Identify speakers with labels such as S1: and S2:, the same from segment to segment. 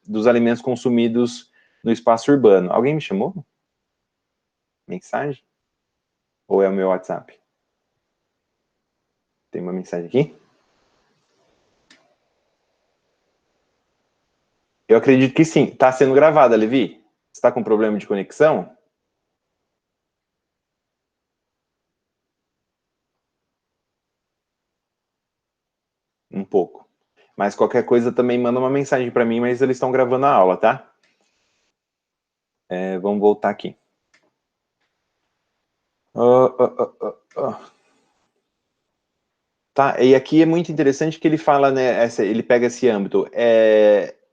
S1: dos alimentos consumidos no espaço urbano. Alguém me chamou? Mensagem? Ou é o meu WhatsApp? Tem uma mensagem aqui? Eu acredito que sim. Está sendo gravada, Levi? Você está com problema de conexão? Um pouco. Mas qualquer coisa também manda uma mensagem para mim, mas eles estão gravando a aula, tá? Vamos voltar aqui. Tá, e aqui é muito interessante que ele fala, né, ele pega esse âmbito,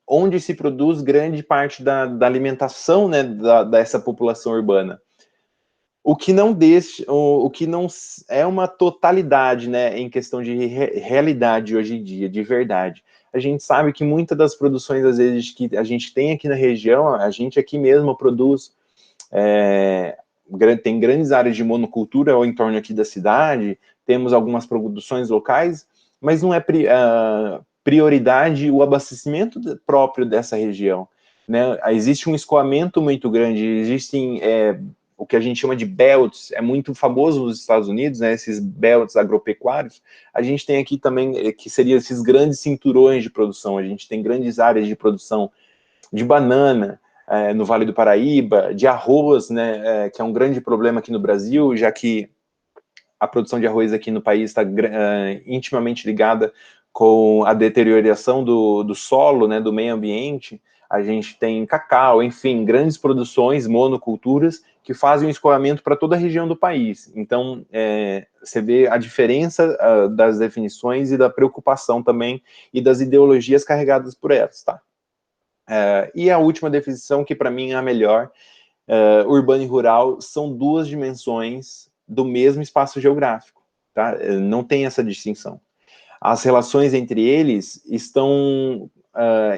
S1: onde se produz grande parte da alimentação, né, dessa população urbana. O que não é uma totalidade, né, em questão de realidade hoje em dia, de verdade. A gente sabe que muitas das produções, às vezes, que a gente tem aqui na região, a gente aqui mesmo produz, tem grandes áreas de monocultura ao entorno aqui da cidade, temos algumas produções locais, mas não é prioridade o abastecimento próprio dessa região, né? Existe um escoamento muito grande, existem o que a gente chama de belts, é muito famoso nos Estados Unidos, né, esses belts agropecuários. A gente tem aqui também, que seriam esses grandes cinturões de produção, a gente tem grandes áreas de produção de banana, no Vale do Paraíba, de arroz, né, que é um grande problema aqui no Brasil, já que a produção de arroz aqui no país está intimamente ligada com a deterioração do solo, né, do meio ambiente. A gente tem cacau, enfim, grandes produções, monoculturas, que fazem o escoamento para toda a região do país. Então, você vê a diferença das definições e da preocupação também, e das ideologias carregadas por elas, tá? E a última definição, que para mim é a melhor, urbano e rural são duas dimensões do mesmo espaço geográfico, tá? Não tem essa distinção. As relações entre eles estão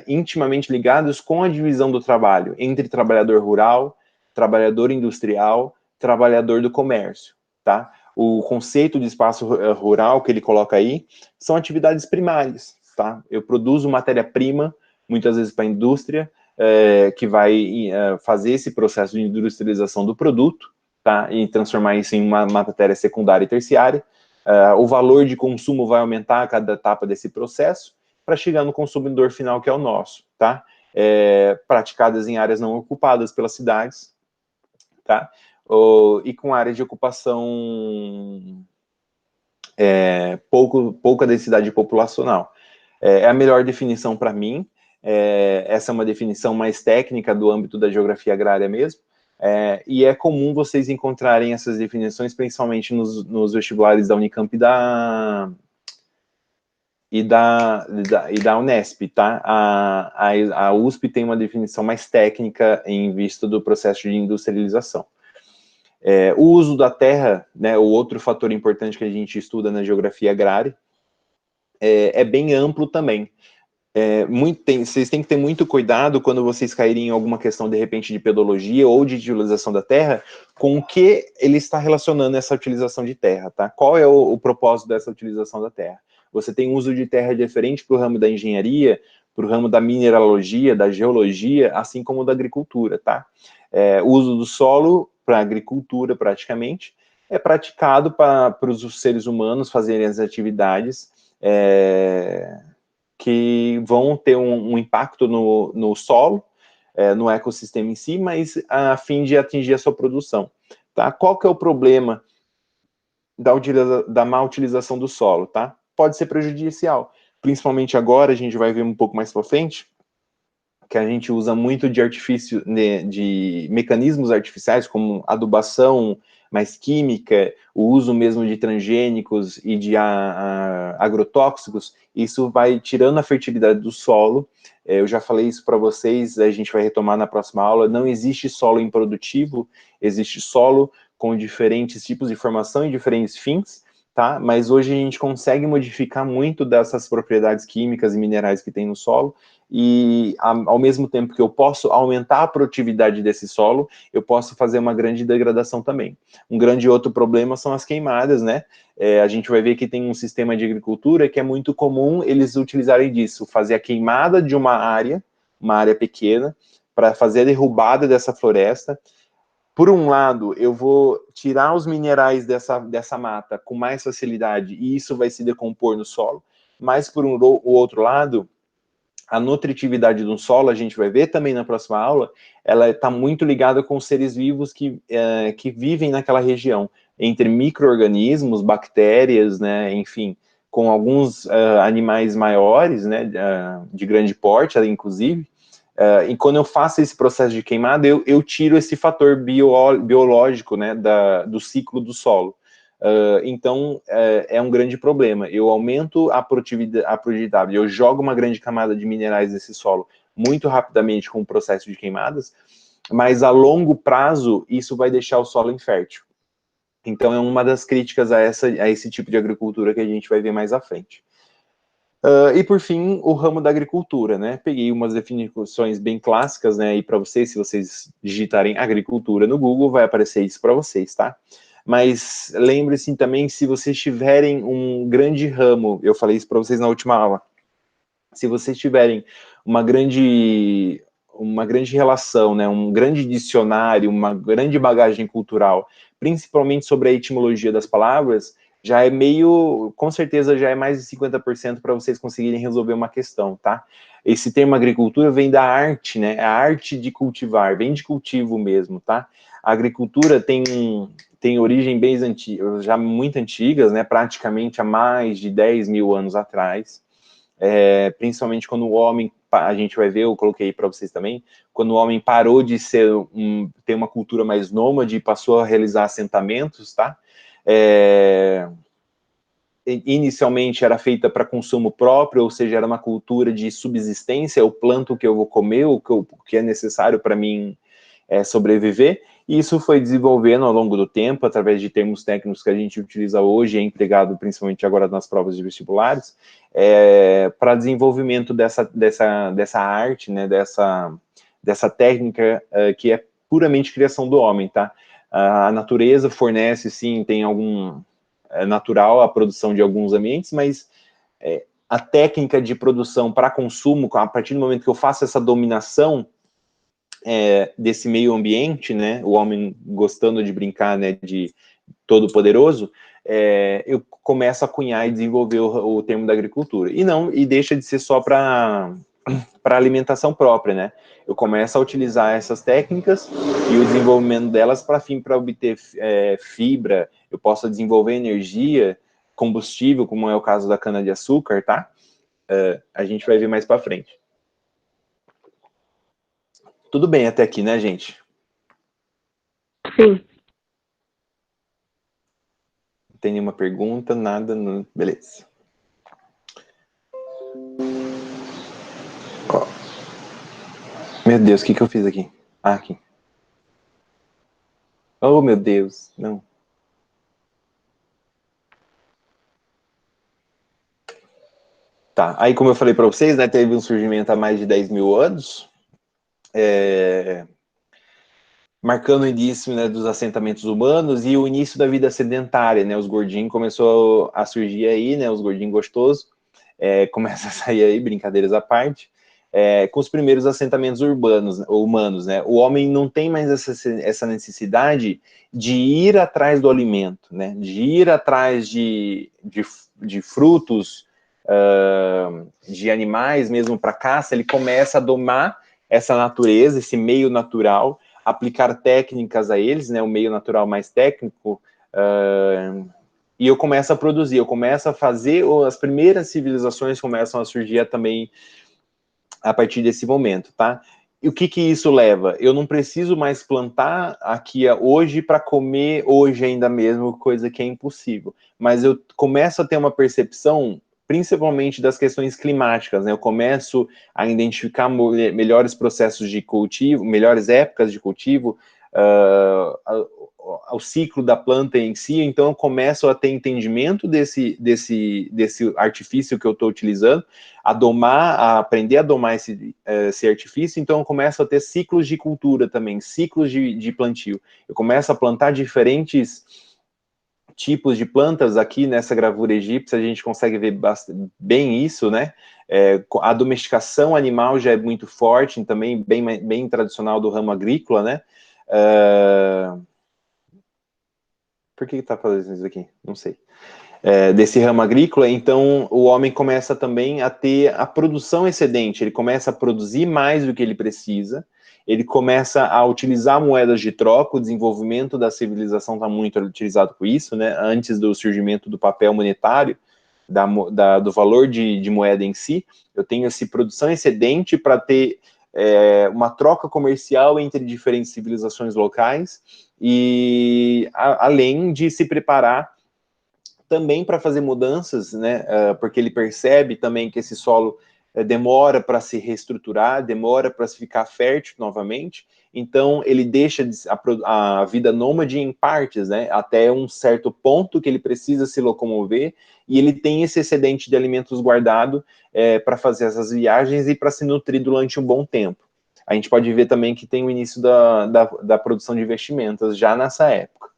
S1: intimamente ligadas com a divisão do trabalho entre trabalhador rural, trabalhador industrial, trabalhador do comércio, tá? O conceito de espaço rural que ele coloca aí são atividades primárias, tá? Eu produzo matéria-prima, muitas vezes para a indústria, que vai fazer esse processo de industrialização do produto, tá? E transformar isso em uma matéria secundária e terciária. O valor de consumo vai aumentar a cada etapa desse processo, para chegar no consumidor final, que é o nosso, tá? Praticadas em áreas não ocupadas pelas cidades, tá? E com áreas de ocupação pouca densidade populacional. É a melhor definição para mim. Essa é uma definição mais técnica do âmbito da geografia agrária mesmo, e é comum vocês encontrarem essas definições, principalmente nos vestibulares da Unicamp e da Unesp, tá? A USP tem uma definição mais técnica em vista do processo de industrialização. O uso da terra, né, o outro fator importante que a gente estuda na geografia agrária, é bem amplo também. Vocês têm que ter muito cuidado quando vocês caírem em alguma questão, de repente, de pedologia ou de utilização da terra, com o que ele está relacionando essa utilização de terra, tá? Qual é o propósito dessa utilização da terra? Você tem uso de terra diferente para o ramo da engenharia, para o ramo da mineralogia, da geologia, assim como da agricultura, tá? O uso do solo para a agricultura, praticamente, é praticado para os seres humanos fazerem as atividades que vão ter um impacto no solo, no ecossistema em si, mas a fim de atingir a sua produção. Tá? Qual que é o problema da má utilização do solo? Tá? Pode ser prejudicial, principalmente agora, a gente vai ver um pouco mais para frente, que a gente usa muito de artifício, de mecanismos artificiais, como adubação mais química, o uso mesmo de transgênicos e de agrotóxicos. Isso vai tirando a fertilidade do solo. Eu já falei isso para vocês, a gente vai retomar na próxima aula. Não existe solo improdutivo, existe solo com diferentes tipos de formação e diferentes fins, tá? Mas hoje a gente consegue modificar muito dessas propriedades químicas e minerais que tem no solo, e ao mesmo tempo que eu posso aumentar a produtividade desse solo, eu posso fazer uma grande degradação também. Um grande outro problema são as queimadas, né? A gente vai ver que tem um sistema de agricultura que é muito comum eles utilizarem disso, fazer a queimada de uma área pequena, para fazer a derrubada dessa floresta. Por um lado, eu vou tirar os minerais dessa mata com mais facilidade, e isso vai se decompor no solo. Mas, por o outro lado, a nutritividade do solo, a gente vai ver também na próxima aula, ela está muito ligada com os seres vivos que vivem naquela região, entre micro-organismos, bactérias, né, enfim, com alguns animais maiores, né, de grande porte, inclusive. E quando eu faço esse processo de queimada, eu tiro esse fator biológico, né, do ciclo do solo. Então, é um grande problema. Eu aumento a produtividade, eu jogo uma grande camada de minerais nesse solo muito rapidamente com o processo de queimadas, mas a longo prazo, isso vai deixar o solo infértil. Então, é uma das críticas a esse tipo de agricultura que a gente vai ver mais à frente. E por fim, o ramo da agricultura, né? Peguei umas definições bem clássicas, né? E para vocês, se vocês digitarem agricultura no Google, vai aparecer isso para vocês, tá? Mas lembre-se também, se vocês tiverem um grande ramo, eu falei isso para vocês na última aula, se vocês tiverem uma grande relação, né? Um grande dicionário, uma grande bagagem cultural, principalmente sobre a etimologia das palavras, já é meio, com certeza já é mais de 50% para vocês conseguirem resolver uma questão, tá? Esse termo agricultura vem da arte, né? A arte de cultivar, vem de cultivo mesmo, tá? A agricultura tem origem bem antiga, já muito antigas, né? Praticamente há mais de 10 mil anos atrás. Principalmente quando o homem, a gente vai ver, eu coloquei para vocês também, quando o homem parou de ter uma cultura mais nômade e passou a realizar assentamentos, tá? Inicialmente era feita para consumo próprio, ou seja, era uma cultura de subsistência, eu planto o que eu vou comer, o que é necessário para mim sobreviver, e isso foi desenvolvendo ao longo do tempo, através de termos técnicos que a gente utiliza hoje, é empregado principalmente agora nas provas de vestibulares, para desenvolvimento dessa arte, né, dessa técnica que é puramente criação do homem, tá? A natureza fornece, sim, tem natural a produção de alguns ambientes, mas a técnica de produção para consumo, a partir do momento que eu faço essa dominação desse meio ambiente, né, o homem gostando de brincar, né, de todo poderoso, eu começo a cunhar e desenvolver o termo da agricultura. E deixa de ser só para alimentação própria, né? Eu começo a utilizar essas técnicas e o desenvolvimento delas para obter fibra, eu posso desenvolver energia, combustível, como é o caso da cana-de-açúcar, tá? A gente vai ver mais para frente. Tudo bem até aqui, né, gente?
S2: Sim.
S1: Não tem nenhuma pergunta, nada, não... Beleza. Ó. Meu Deus, o que eu fiz aqui? Ah, aqui. Oh, meu Deus, não. Tá, aí como eu falei para vocês, né, teve um surgimento há mais de 10 mil anos, marcando o início, né, dos assentamentos humanos e o início da vida sedentária, né, os gordinhos começou a surgir aí, né, os gordinhos gostosos, começa a sair aí, brincadeiras à parte, com os primeiros assentamentos humanos, né, o homem não tem mais essa necessidade de ir atrás do alimento, né, de ir atrás de frutos, de animais mesmo para caça, ele começa a domar essa natureza, esse meio natural, aplicar técnicas a eles, né, o meio natural mais técnico, e eu começo a produzir, eu começo a fazer, as primeiras civilizações começam a surgir também a partir desse momento, tá? E o que isso leva? Eu não preciso mais plantar aqui hoje para comer hoje ainda mesmo, coisa que é impossível, mas eu começo a ter uma percepção principalmente das questões climáticas, né? Eu começo a identificar melhores processos de cultivo, melhores épocas de cultivo, o ciclo da planta em si, então eu começo a ter entendimento desse artifício que eu estou utilizando, a aprender a domar esse artifício, então eu começo a ter ciclos de cultura também, ciclos de plantio. Eu começo a plantar diferentes tipos de plantas. Aqui nessa gravura egípcia a gente consegue ver bem isso, né? A domesticação animal já é muito forte, também bem tradicional do ramo agrícola, né? Por que está fazendo isso aqui? Não sei. Desse ramo agrícola, então o homem começa também a ter a produção excedente, ele começa a produzir mais do que ele precisa, ele começa a utilizar moedas de troca, o desenvolvimento da civilização está muito utilizado com isso, né? Antes do surgimento do papel monetário, do valor de moeda em si, eu tenho essa produção excedente para ter uma troca comercial entre diferentes civilizações locais, e além de se preparar também para fazer mudanças, né, porque ele percebe também que esse solo demora para se reestruturar, demora para se ficar fértil novamente, então ele deixa a vida nômade em partes, né, até um certo ponto que ele precisa se locomover, e ele tem esse excedente de alimentos guardado para fazer essas viagens e para se nutrir durante um bom tempo. A gente pode ver também que tem o início da produção de vestimentas já nessa época,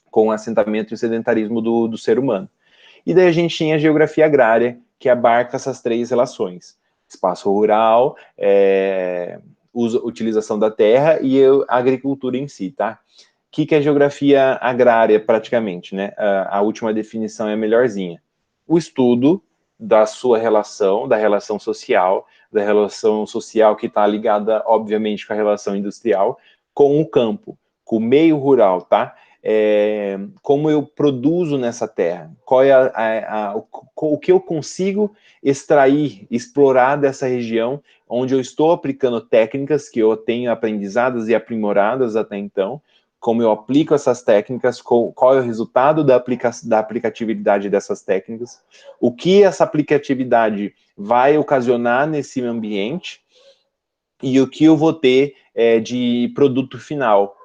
S1: com o assentamento e o sedentarismo do ser humano. E daí a gente tinha a geografia agrária, que abarca essas três relações: espaço rural, utilização da terra e a agricultura em si, tá? O que é geografia agrária, praticamente, né? A última definição é a melhorzinha. O estudo da sua relação, da relação social que está ligada, obviamente, com a relação industrial, com o campo, com o meio rural, tá? Como eu produzo nessa terra, qual é o que eu consigo extrair, explorar dessa região, onde eu estou aplicando técnicas que eu tenho aprendizadas e aprimoradas até então, como eu aplico essas técnicas, qual é o resultado da aplicatividade dessas técnicas, o que essa aplicatividade vai ocasionar nesse ambiente, e o que eu vou ter de produto final.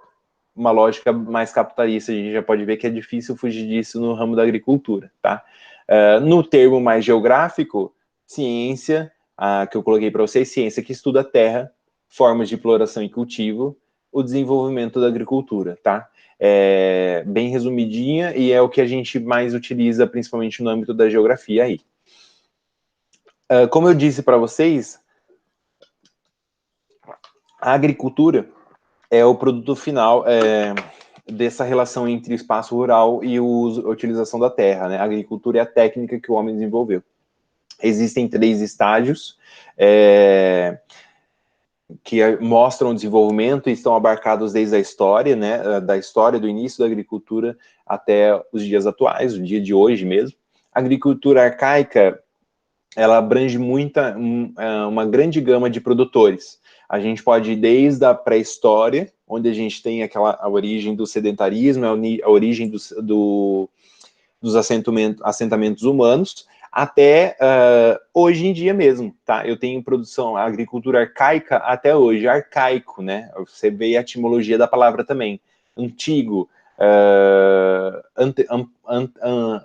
S1: Uma lógica mais capitalista, a gente já pode ver que é difícil fugir disso no ramo da agricultura, tá? No termo mais geográfico, ciência, que eu coloquei para vocês, ciência que estuda a terra, formas de exploração e cultivo, o desenvolvimento da agricultura, tá? Bem resumidinha, e é o que a gente mais utiliza, principalmente no âmbito da geografia aí. Como eu disse para vocês, a agricultura é o produto final dessa relação entre espaço rural e a utilização da terra, né? A agricultura é a técnica que o homem desenvolveu. Existem 3 estágios que mostram o desenvolvimento e estão abarcados desde a história, né? Da história do início da agricultura até os dias atuais, o dia de hoje mesmo. A agricultura arcaica, ela abrange uma grande gama de produtores. A gente pode ir desde a pré-história, onde a gente tem a origem do sedentarismo, a origem dos assentamentos humanos, até hoje em dia mesmo, tá? Eu tenho produção, a agricultura arcaica até hoje, arcaico, né? Você vê a etimologia da palavra também, antigo,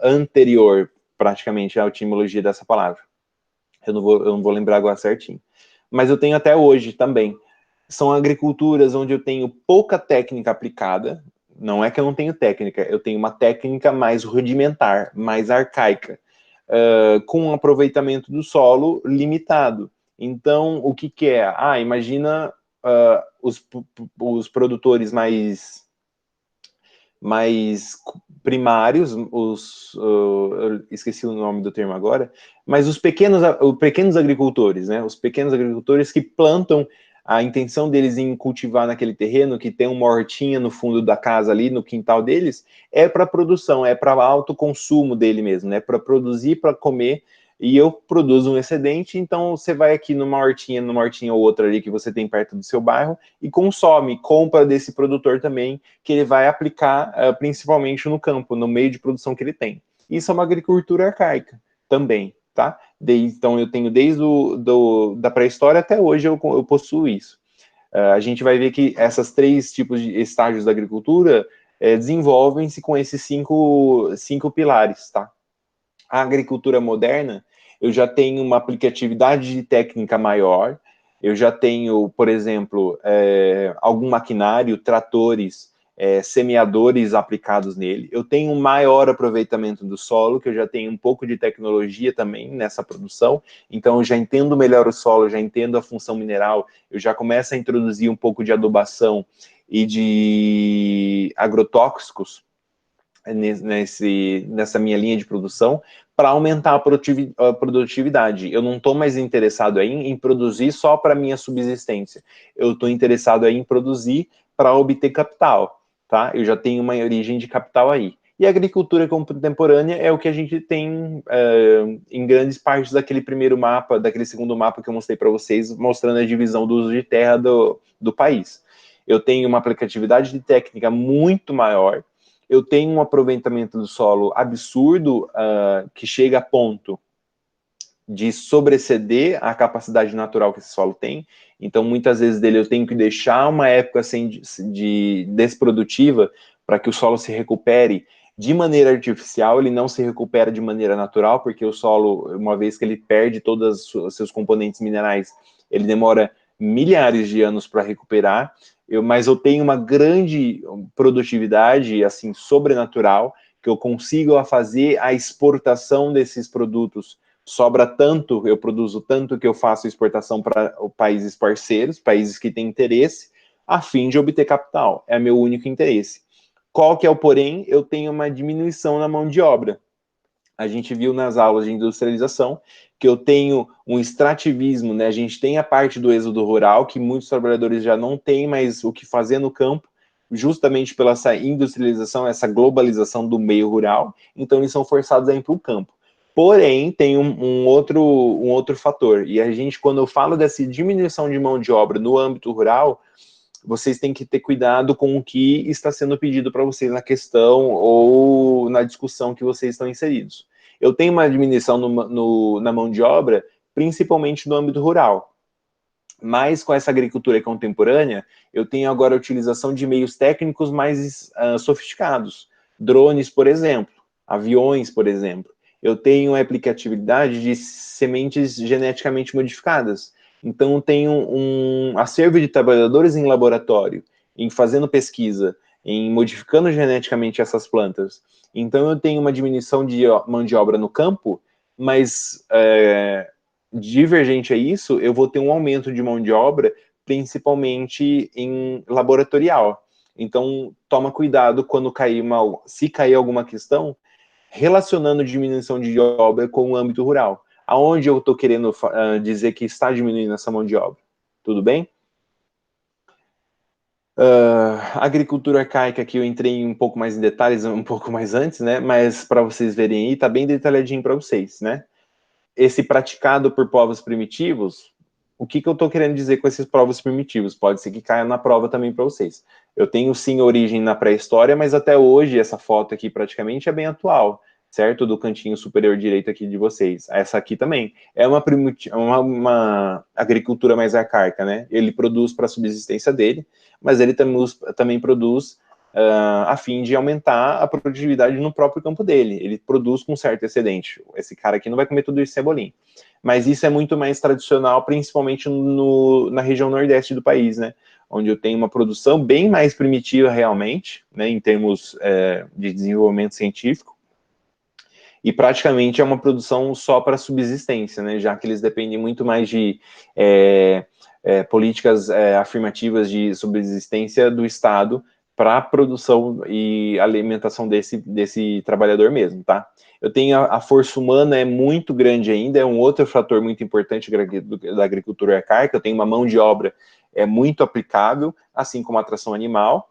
S1: anterior, praticamente, a etimologia dessa palavra. Eu não vou lembrar agora certinho. Mas eu tenho até hoje também. São agriculturas onde eu tenho pouca técnica aplicada. Não é que eu não tenho técnica, eu tenho uma técnica mais rudimentar, mais arcaica, com um aproveitamento do solo limitado. Então, o que é? Imagina os produtores mais primários, eu esqueci o nome do termo agora, mas os pequenos agricultores, né? Os pequenos agricultores que plantam, a intenção deles em cultivar naquele terreno, que tem uma hortinha no fundo da casa ali, no quintal deles, é para produção, é para autoconsumo dele mesmo, né? Para produzir, para comer, e eu produzo um excedente, então você vai aqui numa hortinha ou outra ali que você tem perto do seu bairro e consome, compra desse produtor também, que ele vai aplicar principalmente no campo, no meio de produção que ele tem. Isso é uma agricultura arcaica também, tá? Então eu tenho desde da pré-história até hoje eu possuo isso. A gente vai ver que essas 3 tipos de estágios da agricultura desenvolvem-se com esses cinco pilares, tá? A agricultura moderna, eu já tenho uma aplicatividade de técnica maior, eu já tenho, por exemplo, algum maquinário, tratores, semeadores aplicados nele, eu tenho um maior aproveitamento do solo, que eu já tenho um pouco de tecnologia também nessa produção, então eu já entendo melhor o solo, já entendo a função mineral, eu já começo a introduzir um pouco de adubação e de agrotóxicos nessa minha linha de produção, para aumentar a produtividade. Eu não estou mais interessado em produzir só para minha subsistência, eu estou interessado em produzir para obter capital, tá? Eu já tenho uma origem de capital aí. E a agricultura contemporânea é o que a gente tem em grandes partes daquele primeiro mapa, daquele segundo mapa que eu mostrei para vocês, mostrando a divisão do uso de terra do país. Eu tenho uma aplicatividade de técnica muito maior, eu tenho um aproveitamento do solo absurdo, que chega a ponto de sobreceder a capacidade natural que esse solo tem. Então, muitas vezes dele eu tenho que deixar uma época de desprodutiva para que o solo se recupere de maneira artificial, ele não se recupera de maneira natural, porque o solo, uma vez que ele perde todos os seus componentes minerais, ele demora milhares de anos para recuperar, mas eu tenho uma grande produtividade, assim, sobrenatural, que eu consigo fazer a exportação desses produtos. Sobra tanto, eu produzo tanto que eu faço exportação para países parceiros, países que têm interesse, a fim de obter capital. É meu único interesse. Qual que é o porém? Eu tenho uma diminuição na mão de obra. A gente viu nas aulas de industrialização que eu tenho um extrativismo, né? A gente tem a parte do êxodo rural, que muitos trabalhadores já não têm mais o que fazer no campo, justamente pela essa industrialização, essa globalização do meio rural, então eles são forçados a ir para o campo. Porém, tem um outro fator, e a gente, quando eu falo dessa diminuição de mão de obra no âmbito rural, vocês têm que ter cuidado com o que está sendo pedido para vocês na questão ou na discussão que vocês estão inseridos. Eu tenho uma diminuição na mão de obra, principalmente no âmbito rural. Mas com essa agricultura contemporânea, eu tenho agora a utilização de meios técnicos mais sofisticados. Drones, por exemplo, aviões, por exemplo. Eu tenho a aplicabilidade de sementes geneticamente modificadas. Então, tenho um acervo de trabalhadores em laboratório, em fazendo pesquisa, em modificando geneticamente essas plantas. Então, eu tenho uma diminuição de mão de obra no campo, mas divergente a isso, eu vou ter um aumento de mão de obra, principalmente em laboratorial. Então, toma cuidado quando se cair alguma questão, relacionando diminuição de obra com o âmbito rural. Aonde eu estou querendo dizer que está diminuindo essa mão de obra? Tudo bem? Agricultura arcaica, aqui eu entrei um pouco mais em detalhes, um pouco mais antes, né? Mas para vocês verem aí, está bem detalhadinho para vocês, né? Esse praticado por povos primitivos, o que eu estou querendo dizer com esses povos primitivos? Pode ser que caia na prova também para vocês. Eu tenho sim origem na pré-história, mas até hoje essa foto aqui praticamente é bem atual, certo? Do cantinho superior direito aqui de vocês. Essa aqui também é uma agricultura mais arcaica, né? Ele produz para a subsistência dele, mas ele também produz a fim de aumentar a produtividade no próprio campo dele. Ele produz com certo excedente. Esse cara aqui não vai comer tudo isso cebolinha. Mas isso é muito mais tradicional, principalmente na região nordeste do país, né? Onde eu tenho uma produção bem mais primitiva realmente, né, em termos de desenvolvimento científico, e praticamente é uma produção só para subsistência, né, já que eles dependem muito mais de políticas afirmativas de subsistência do Estado para a produção e alimentação desse trabalhador mesmo, tá? Eu tenho a força humana é muito grande ainda, é um outro fator muito importante da agricultura arcaica. Eu tenho uma mão de obra muito aplicável, assim como a atração animal,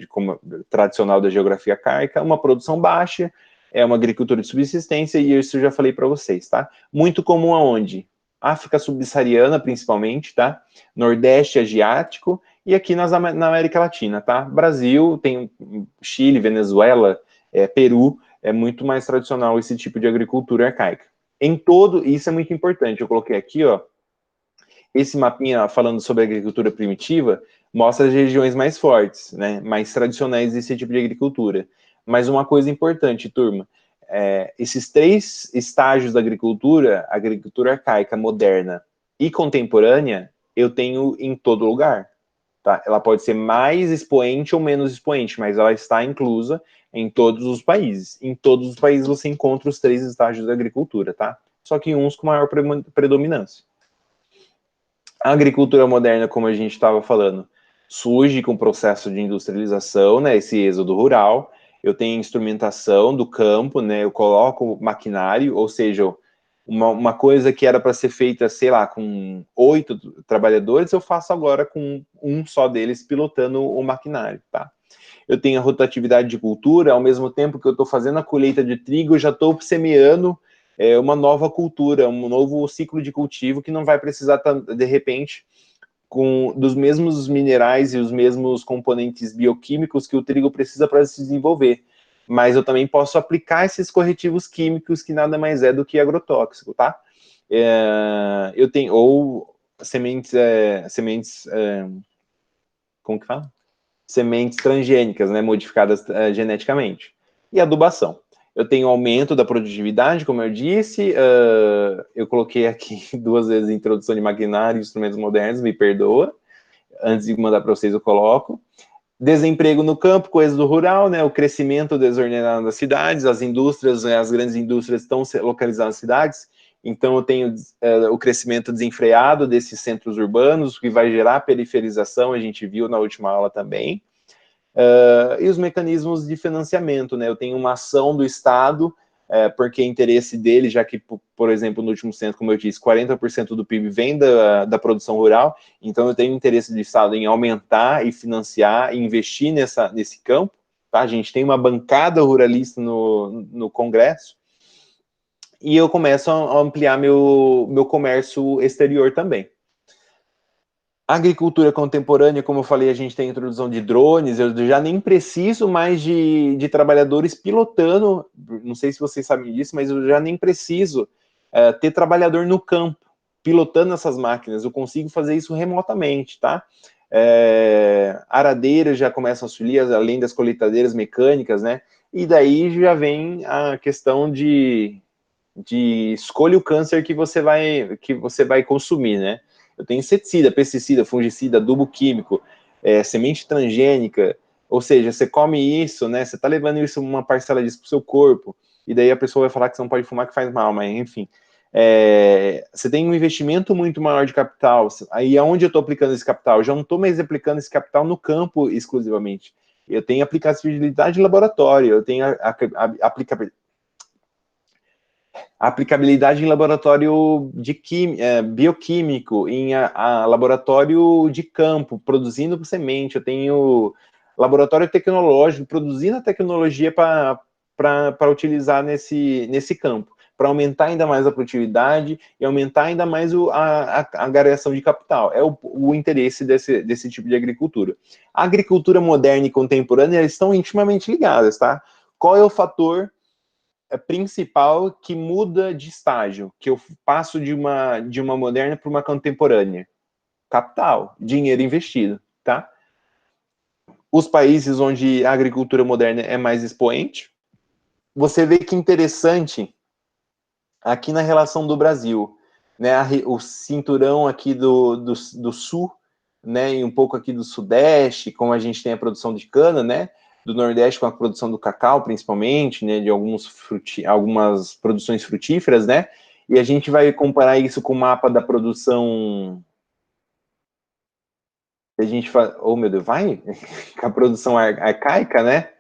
S1: como tradicional da geografia arcaica, uma produção baixa, é uma agricultura de subsistência, e isso eu já falei para vocês, tá? Muito comum aonde? África subsaariana, principalmente, tá? Nordeste asiático, e aqui na América Latina, tá? Brasil, tem Chile, Venezuela, Peru, é muito mais tradicional esse tipo de agricultura arcaica. Isso é muito importante, eu coloquei aqui, ó, esse mapinha falando sobre a agricultura primitiva, mostra as regiões mais fortes, né, mais tradicionais desse tipo de agricultura. Mas uma coisa importante, turma, esses 3 estágios da agricultura arcaica, moderna e contemporânea, eu tenho em todo lugar. Tá? Ela pode ser mais expoente ou menos expoente, mas ela está inclusa em todos os países. Em todos os países você encontra os 3 estágios da agricultura, tá? Só que uns com maior predominância. A agricultura moderna, como a gente estava falando, surge com o processo de industrialização, né, esse êxodo rural. Eu tenho instrumentação do campo, né, eu coloco maquinário, ou seja, uma coisa que era para ser feita, sei lá, com 8 trabalhadores, eu faço agora com um só deles pilotando o maquinário, tá? Eu tenho a rotatividade de cultura, ao mesmo tempo que eu estou fazendo a colheita de trigo, eu já estou semeando uma nova cultura, um novo ciclo de cultivo que não vai precisar, de repente, dos mesmos minerais e os mesmos componentes bioquímicos que o trigo precisa para se desenvolver. Mas eu também posso aplicar esses corretivos químicos que nada mais é do que agrotóxico, tá? Eu tenho, ou sementes, como que fala? Sementes transgênicas, né, modificadas geneticamente. E adubação. Eu tenho aumento da produtividade, como eu disse, eu coloquei aqui 2 vezes introdução de maquinário e instrumentos modernos, me perdoa, antes de mandar para vocês eu coloco. Desemprego no campo, coisa do rural, né, o crescimento desordenado das cidades, as indústrias, né, as grandes indústrias estão localizadas nas cidades, então eu tenho o crescimento desenfreado desses centros urbanos, que vai gerar periferização, a gente viu na última aula também. E os mecanismos de financiamento, né? Eu tenho uma ação do Estado, porque é interesse dele, já que, por exemplo, no último censo, como eu disse, 40% do PIB vem da produção rural, então eu tenho interesse do Estado em aumentar e financiar e investir nesse campo, tá? A gente tem uma bancada ruralista no Congresso, e eu começo a ampliar meu comércio exterior também. Agricultura contemporânea, como eu falei, a gente tem a introdução de drones, eu já nem preciso mais de trabalhadores pilotando, não sei se vocês sabem disso, mas eu já nem preciso ter trabalhador no campo, pilotando essas máquinas, eu consigo fazer isso remotamente, tá? Aradeiras já começam a surgir, além das colheitadeiras mecânicas, né? E daí já vem a questão de escolha o câncer que você vai consumir, né? Eu tenho inseticida, pesticida, fungicida, adubo químico, semente transgênica, ou seja, você come isso, né? Você tá levando isso, uma parcela disso pro seu corpo, e daí a pessoa vai falar que você não pode fumar, que faz mal, mas enfim. Você tem um investimento muito maior de capital, aí aonde eu estou aplicando esse capital? Eu já não estou mais aplicando esse capital no campo exclusivamente. Eu tenho aplicabilidade em laboratório, eu tenho aplicabilidade em laboratório de bioquímico, em laboratório de campo, produzindo semente. Eu tenho laboratório tecnológico, produzindo a tecnologia para utilizar nesse campo, para aumentar ainda mais a produtividade e aumentar ainda mais a angariação de capital. É o interesse desse tipo de agricultura. A agricultura moderna e contemporânea estão intimamente ligadas, tá? Qual é o fator principal que muda de estágio, que eu passo de uma moderna para uma contemporânea? Capital, dinheiro investido, tá? Os países onde a agricultura moderna é mais expoente, você vê que interessante aqui na relação do Brasil, né? O cinturão aqui do sul, né? E um pouco aqui do sudeste, como a gente tem a produção de cana, né? Do Nordeste com a produção do cacau, principalmente, né, de algumas produções frutíferas, né, e a gente vai comparar isso com o mapa da produção, a gente fala, oh meu Deus, vai? Com a produção arcaica, né,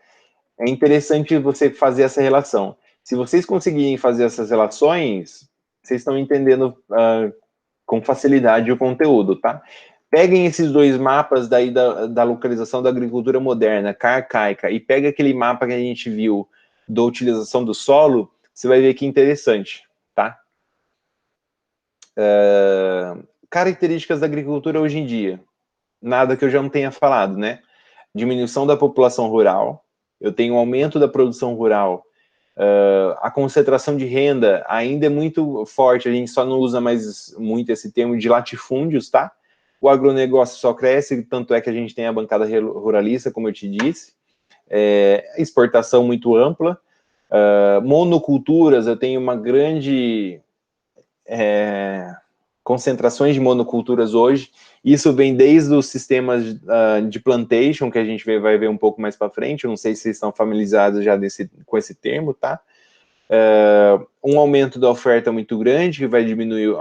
S1: é interessante você fazer essa relação. Se vocês conseguirem fazer essas relações, vocês estão entendendo com facilidade o conteúdo, tá? Peguem esses 2 mapas daí da localização da agricultura moderna, arcaica, e pega aquele mapa que a gente viu da utilização do solo, você vai ver que interessante, tá? Características da agricultura hoje em dia. Nada que eu já não tenha falado, né? Diminuição da população rural, eu tenho um aumento da produção rural, a concentração de renda ainda é muito forte, a gente só não usa mais muito esse termo de latifúndios, tá? o agronegócio só cresce, tanto é que a gente tem a bancada ruralista, como eu te disse, exportação muito ampla, monoculturas, eu tenho uma grande concentrações de monoculturas hoje, isso vem desde os sistemas de plantation, que a gente vai ver um pouco mais para frente, eu não sei se vocês estão familiarizados já com esse termo, tá? Um aumento da oferta muito grande, que vai diminuir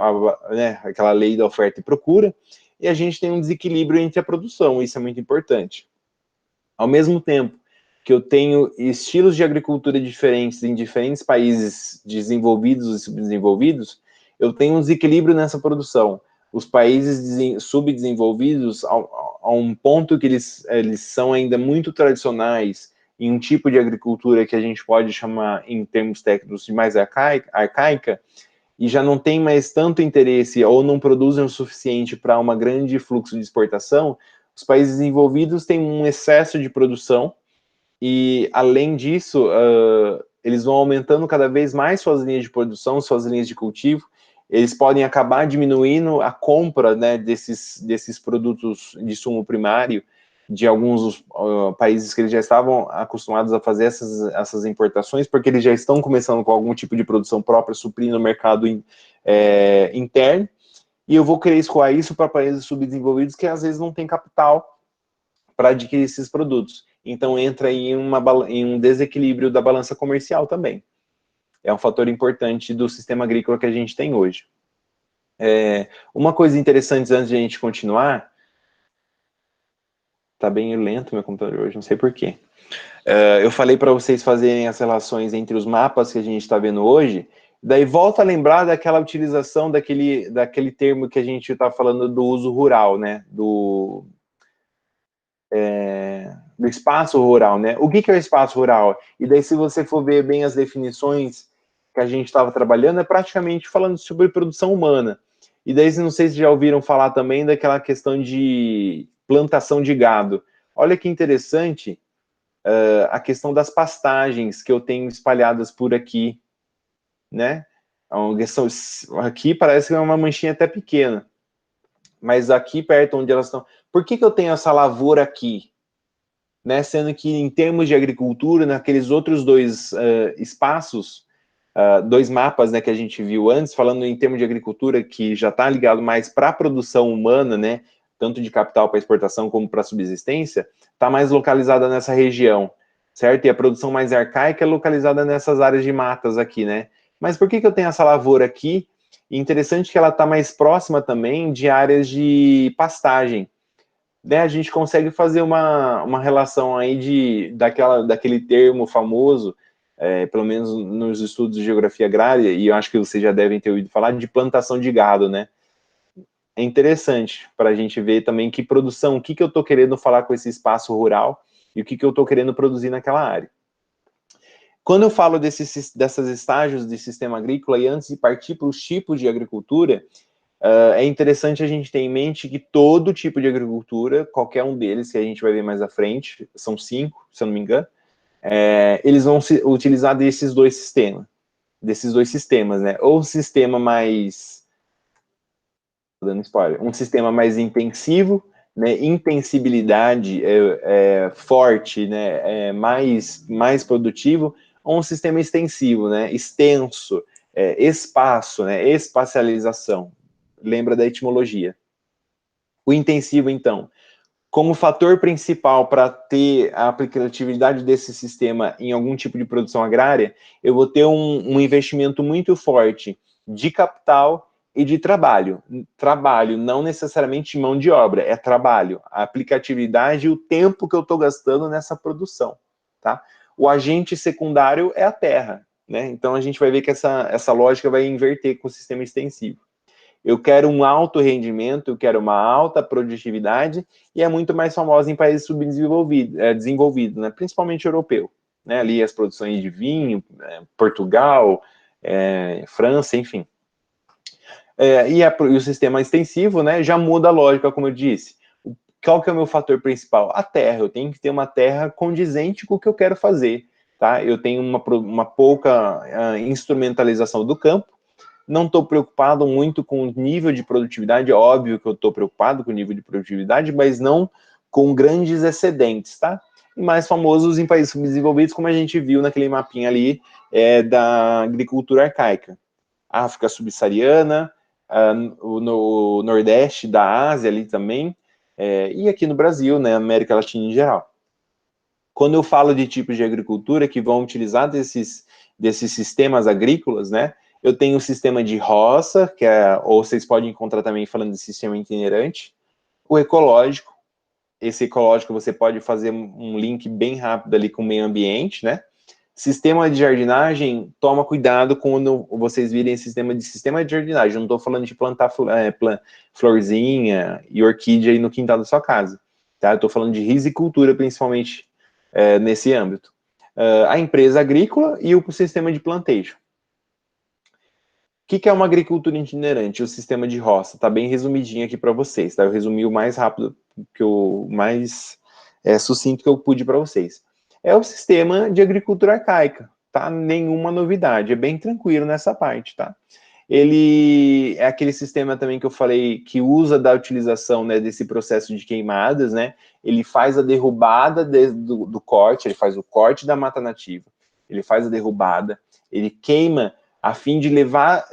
S1: aquela lei da oferta e procura, e a gente tem um desequilíbrio entre a produção, isso é muito importante. Ao mesmo tempo que eu tenho estilos de agricultura diferentes em diferentes países desenvolvidos e subdesenvolvidos, eu tenho um desequilíbrio nessa produção. Os países subdesenvolvidos, a um ponto que eles são ainda muito tradicionais, em um tipo de agricultura que a gente pode chamar, em termos técnicos, de mais arcaica, e já não tem mais tanto interesse, ou não produzem o suficiente para um grande fluxo de exportação, os países desenvolvidos têm um excesso de produção, e além disso, eles vão aumentando cada vez mais suas linhas de produção, suas linhas de cultivo, eles podem acabar diminuindo a compra, né, desses produtos de sumo primário, de alguns países que eles já estavam acostumados a fazer essas importações, porque eles já estão começando com algum tipo de produção própria, suprindo o mercado interno, e eu vou querer escoar isso para países subdesenvolvidos que às vezes não têm capital para adquirir esses produtos. Então entra em um desequilíbrio da balança comercial também. É um fator importante do sistema agrícola que a gente tem hoje. Uma coisa interessante antes de a gente continuar, tá bem lento meu computador hoje, não sei porquê. Eu falei para vocês fazerem as relações entre os mapas que a gente está vendo hoje, daí volta a lembrar daquela utilização daquele termo que a gente está falando do uso rural, né? Do espaço rural, né? O que é o espaço rural? E daí, se você for ver bem as definições que a gente estava trabalhando, é praticamente falando sobre produção humana. E daí, não sei se já ouviram falar também daquela questão de plantação de gado. Olha que interessante a questão das pastagens que eu tenho espalhadas por aqui, né? Aqui parece que é uma manchinha até pequena, mas aqui perto onde elas estão... Por que eu tenho essa lavoura aqui? Né, sendo que em termos de agricultura, naqueles outros dois espaços, dois mapas, né, que a gente viu antes, falando em termos de agricultura, que já está ligado mais para a produção humana, né, tanto de capital para exportação como para subsistência, está mais localizada nessa região, certo? E a produção mais arcaica é localizada nessas áreas de matas aqui, né? Mas por que eu tenho essa lavoura aqui? E interessante que ela está mais próxima também de áreas de pastagem, né, a gente consegue fazer uma relação aí daquele termo famoso, pelo menos nos estudos de geografia agrária, e eu acho que vocês já devem ter ouvido falar, de plantação de gado, né? É interessante para a gente ver também que produção, o que eu estou querendo falar com esse espaço rural e o que eu estou querendo produzir naquela área. Quando eu falo desses estágios de sistema agrícola, e antes de partir para os tipos de agricultura, é interessante a gente ter em mente que todo tipo de agricultura, qualquer um deles, que a gente vai ver mais à frente, são 5, se eu não me engano, eles vão utilizar desses dois sistemas, né? Ou um sistema mais... Tô dando spoiler. Um sistema mais intensivo, né? Intensibilidade forte, né? Mais produtivo, ou um sistema extensivo, né? Extenso, espaço, né? Espacialização. Lembra da etimologia. O intensivo, então, como fator principal para ter a aplicabilidade desse sistema em algum tipo de produção agrária, eu vou ter um investimento muito forte de capital e de trabalho. Trabalho, não necessariamente mão de obra, é trabalho, a aplicabilidade e o tempo que eu estou gastando nessa produção, tá? O agente secundário é a terra, né? Então a gente vai ver que essa lógica vai inverter com o sistema extensivo. Eu quero um alto rendimento, eu quero uma alta produtividade, e é muito mais famosa em países desenvolvidos, né? Principalmente europeu. Né? Ali as produções de vinho, Portugal, França, enfim. E o sistema extensivo, né, já muda a lógica, como eu disse. Qual que é o meu fator principal? A terra. Eu tenho que ter uma terra condizente com o que eu quero fazer. Tá? Eu tenho uma pouca instrumentalização do campo, não estou preocupado muito com o nível de produtividade, é óbvio que eu estou preocupado com o nível de produtividade, mas não com grandes excedentes, tá? E mais famosos em países subdesenvolvidos, como a gente viu naquele mapinha ali da agricultura arcaica. África subsaariana, no Nordeste da Ásia ali também, e aqui no Brasil, né, América Latina em geral. Quando eu falo de tipos de agricultura que vão utilizar desses sistemas agrícolas, né, eu tenho o sistema de roça, que ou vocês podem encontrar também falando de sistema itinerante, o ecológico. Esse ecológico você pode fazer um link bem rápido ali com o meio ambiente, né? Sistema de jardinagem, toma cuidado quando vocês virem sistema de jardinagem. Eu não estou falando de plantar florzinha e orquídea aí no quintal da sua casa, tá? Eu estou falando de risicultura, principalmente nesse âmbito. A empresa agrícola e o sistema de plantejo. O que é uma agricultura itinerante? O sistema de roça. Está bem resumidinho aqui para vocês, tá? Eu resumi o mais rápido, o mais sucinto que eu pude para vocês. É o sistema de agricultura arcaica, tá? Nenhuma novidade, é bem tranquilo nessa parte, tá? Ele é aquele sistema também que eu falei, que usa da utilização, né, desse processo de queimadas, né? Ele faz a derrubada do corte, ele faz o corte da mata nativa, ele faz a derrubada, ele queima a fim de levar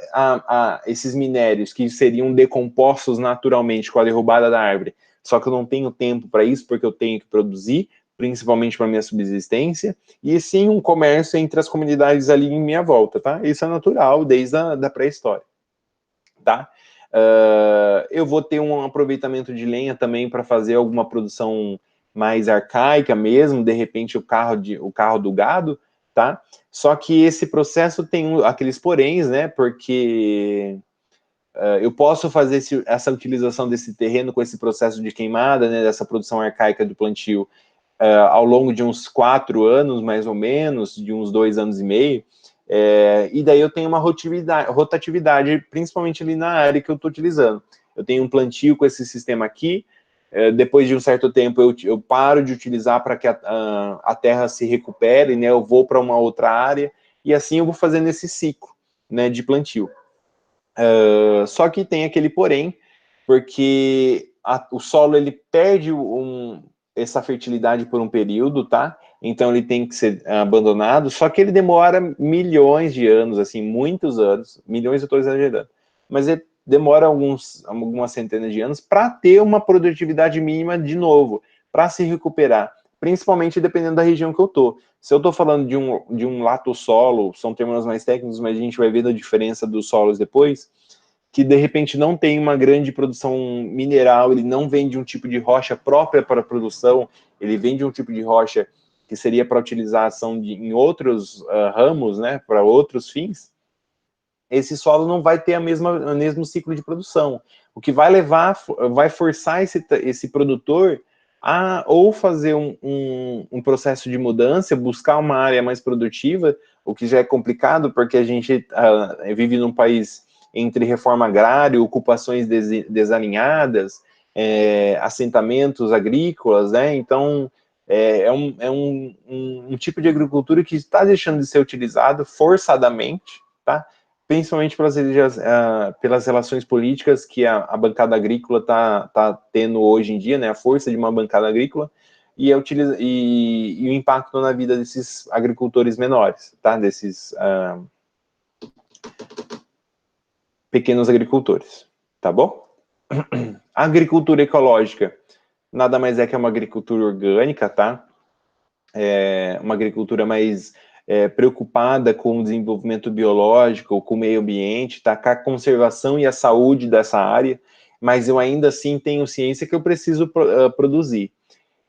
S1: esses minérios que seriam decompostos naturalmente com a derrubada da árvore. Só que eu não tenho tempo para isso, porque eu tenho que produzir, principalmente para minha subsistência, e sim um comércio entre as comunidades ali em minha volta, tá? Isso é natural desde a pré-história, tá? Eu vou ter um aproveitamento de lenha também para fazer alguma produção mais arcaica mesmo, de repente o carro do gado, tá? Só que esse processo tem aqueles poréns, né? Porque eu posso fazer essa utilização desse terreno com esse processo de queimada, né? Dessa produção arcaica do plantio ao longo de uns 4 anos, mais ou menos, de uns 2 anos e meio, e daí eu tenho uma rotatividade, principalmente ali na área que eu estou utilizando. Eu tenho um plantio com esse sistema aqui, depois de um certo tempo eu paro de utilizar para que a terra se recupere, né, eu vou para uma outra área, e assim eu vou fazendo esse ciclo, né, de plantio. Só que tem aquele porém, porque o solo ele perde essa fertilidade por um período, tá? Então ele tem que ser abandonado, só que ele demora milhões de anos, assim, muitos anos, milhões eu estou exagerando, mas ele demora algumas centenas de anos para ter uma produtividade mínima de novo, para se recuperar, principalmente dependendo da região que eu estou. Se eu estou falando de um latossolo, são termos mais técnicos, mas a gente vai ver a diferença dos solos depois, que de repente não tem uma grande produção mineral, ele não vem de um tipo de rocha própria para a produção, ele vem de um tipo de rocha que seria para utilização em outros ramos, né, para outros fins, esse solo não vai ter o mesmo ciclo de produção. O que vai vai forçar esse produtor a ou fazer um processo de mudança, buscar uma área mais produtiva, o que já é complicado, porque a gente vive num país entre reforma agrária, ocupações desalinhadas, assentamentos agrícolas, né? Então, é um tipo de agricultura que está deixando de ser utilizado forçadamente, tá? Principalmente pelas relações políticas que a bancada agrícola está tendo hoje em dia, né? A força de uma bancada agrícola e o impacto na vida desses agricultores menores, tá? Desses pequenos agricultores, tá bom? A agricultura ecológica nada mais é que uma agricultura orgânica, tá? Uma agricultura mais preocupada com o desenvolvimento biológico, com o meio ambiente, tá? Com a conservação e a saúde dessa área, mas eu ainda assim tenho ciência que eu preciso produzir.